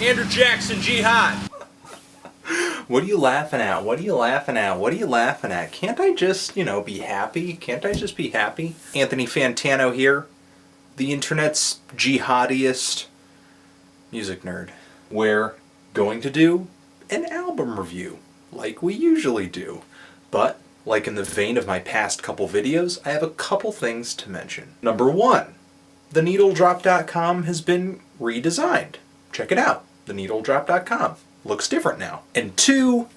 Andrew Jackson Jihad. What are you laughing at? What are you laughing at? What are you laughing at? Can't I just, be happy? Can't I just be happy? Anthony Fantano here, the internet's jihadiest music nerd. We're going to do an album review, like we usually do. But, like in the vein of my past couple videos, I have a couple things to mention. Number one, theneedledrop.com has been redesigned. Check it out, theneedledrop.com. Looks different now. And two,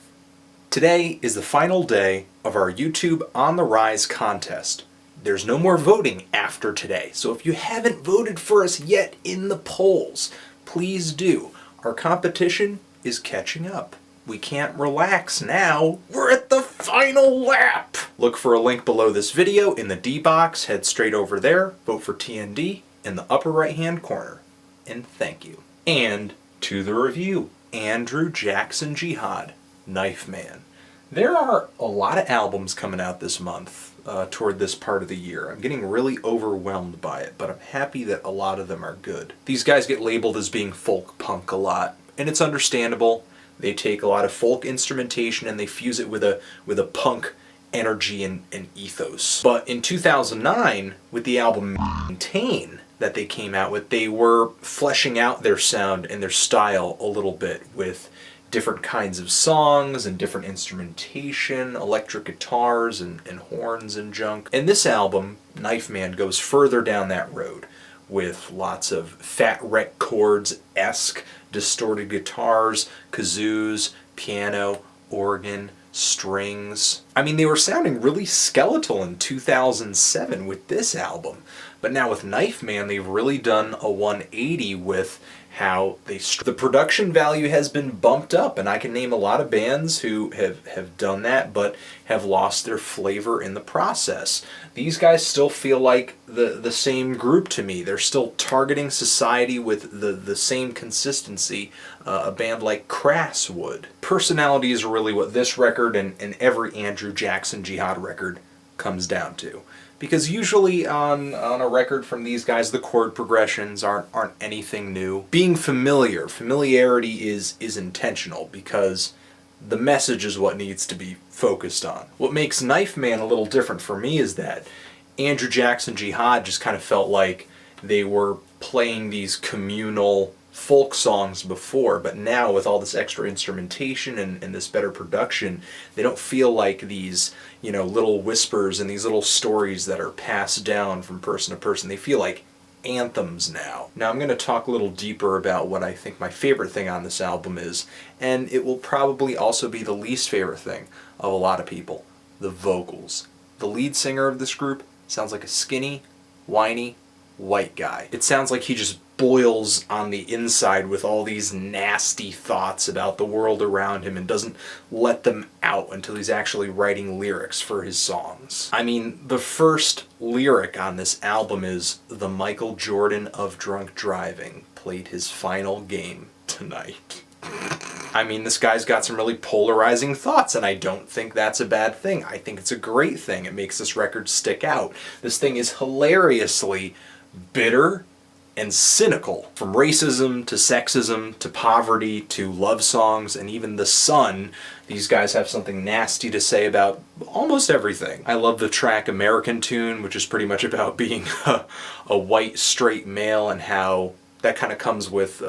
today is the final day of our YouTube On the Rise contest. There's no more voting after today, so if you haven't voted for us yet in the polls, please do. Our competition is catching up. We can't relax now. We're at the final lap! Look for a link below this video in the D box, head straight over there, vote for TND in the upper right hand corner. And thank you. And to the review. Andrew Jackson Jihad, Knife Man. There are a lot of albums coming out this month, toward this part of the year. I'm getting really overwhelmed by it, but I'm happy that a lot of them are good. These guys get labeled as being folk punk a lot, and it's understandable. They take a lot of folk instrumentation and they fuse it with a punk energy and ethos. But in 2009, with the album Maintain that they came out with, they were fleshing out their sound and their style a little bit with different kinds of songs and different instrumentation, electric guitars and horns and junk. And this album, Knife Man, goes further down that road with lots of Fat Wreck Chords-esque distorted guitars, kazoos, piano, organ, strings. I mean, they were sounding really skeletal in 2007 with this album, but now with Knife Man, they've really done a 180 with how the production value has been bumped up, and I can name a lot of bands who have done that but have lost their flavor in the process. These guys still feel like the same group to me. They're still targeting society with the same consistency a band like Crass would. Personality is really what this record and every Andrew Jackson Jihad record comes down to. Because usually on a record from these guys, the chord progressions aren't anything new. Being familiarity is intentional because the message is what needs to be focused on. What makes Knife Man a little different for me is that Andrew Jackson Jihad just kind of felt like they were playing these communal folk songs before, but now with all this extra instrumentation and this better production, they don't feel like these, little whispers and these little stories that are passed down from person to person. They feel like anthems now. Now I'm going to talk a little deeper about what I think my favorite thing on this album is, and it will probably also be the least favorite thing of a lot of people: the vocals. The lead singer of this group sounds like a skinny, whiny, white guy. It sounds like he just boils on the inside with all these nasty thoughts about the world around him and doesn't let them out until he's actually writing lyrics for his songs. I mean, the first lyric on this album is, "The Michael Jordan of drunk driving played his final game tonight." I mean, this guy's got some really polarizing thoughts, and I don't think that's a bad thing. I think it's a great thing. It makes this record stick out. This thing is hilariously bitter and cynical. From racism to sexism to poverty to love songs and even the sun, these guys have something nasty to say about almost everything. I love the track American Tune, which is pretty much about being a white straight male and how that kind of comes with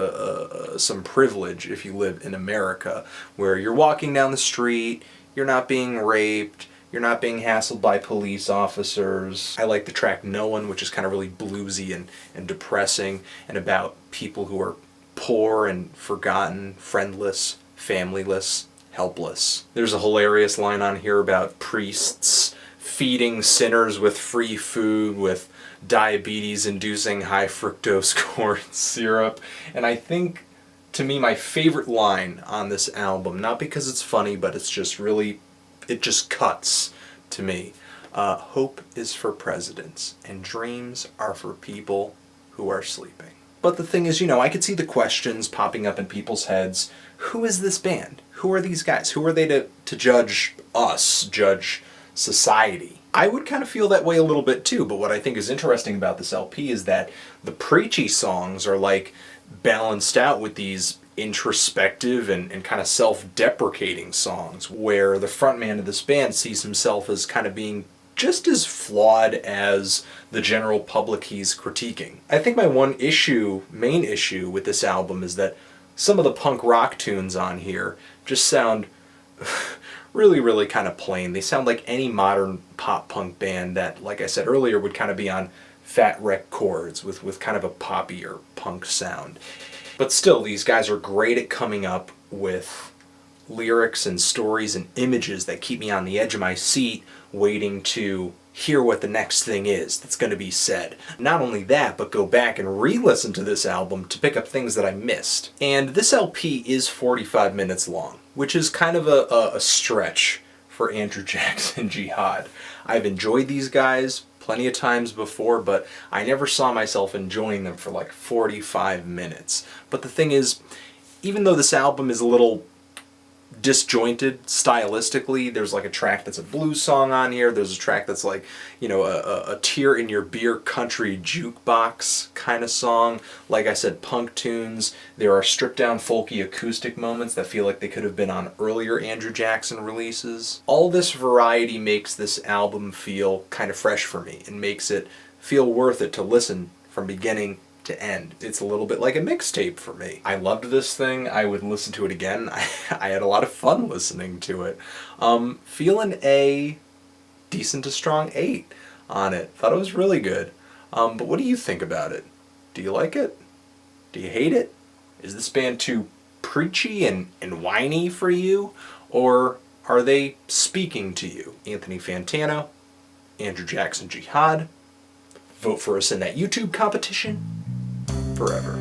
some privilege if you live in America, where you're walking down the street, you're not being raped, you're not being hassled by police officers. I like the track No One, which is kind of really bluesy and depressing, and about people who are poor and forgotten, friendless, familyless, helpless. There's a hilarious line on here about priests feeding sinners with free food with diabetes-inducing high fructose corn syrup. And I think, to me, my favorite line on this album, not because it's funny, but it's just really, it just cuts to me. Hope is for presidents, and dreams are for people who are sleeping. But the thing is, I could see the questions popping up in people's heads. Who is this band? Who are these guys? Who are they to judge us, judge society? I would kind of feel that way a little bit too, but what I think is interesting about this LP is that the preachy songs are like balanced out with these introspective and kind of self-deprecating songs where the frontman of this band sees himself as kind of being just as flawed as the general public he's critiquing. I think my main issue with this album is that some of the punk rock tunes on here just sound really, really kind of plain. They sound like any modern pop punk band that, like I said earlier, would kind of be on Fat Wreck chords with kind of a poppy or punk sound. But still, these guys are great at coming up with lyrics and stories and images that keep me on the edge of my seat waiting to hear what the next thing is that's going to be said. Not only that, but go back and re-listen to this album to pick up things that I missed. And this LP is 45 minutes long, which is kind of a stretch for Andrew Jackson Jihad. I've enjoyed these guys plenty of times before, but I never saw myself enjoying them for like 45 minutes. But the thing is, even though this album is a little disjointed stylistically, there's like a track that's a blues song on here, there's a track that's like, you know, a tear in your beer country jukebox kind of song, like I said, punk tunes, there are stripped down folky acoustic moments that feel like they could have been on earlier Andrew Jackson releases. All this variety makes this album feel kind of fresh for me and makes it feel worth it to listen from beginning to end. It's a little bit like a mixtape for me. I loved this thing. I would listen to it again. I had a lot of fun listening to it. Feeling a decent to strong 8 on it. Thought it was really good. But what do you think about it? Do you like it? Do you hate it? Is this band too preachy and whiny for you? Or are they speaking to you? Anthony Fantano, Andrew Jackson Jihad. Vote for us in that YouTube competition. Forever.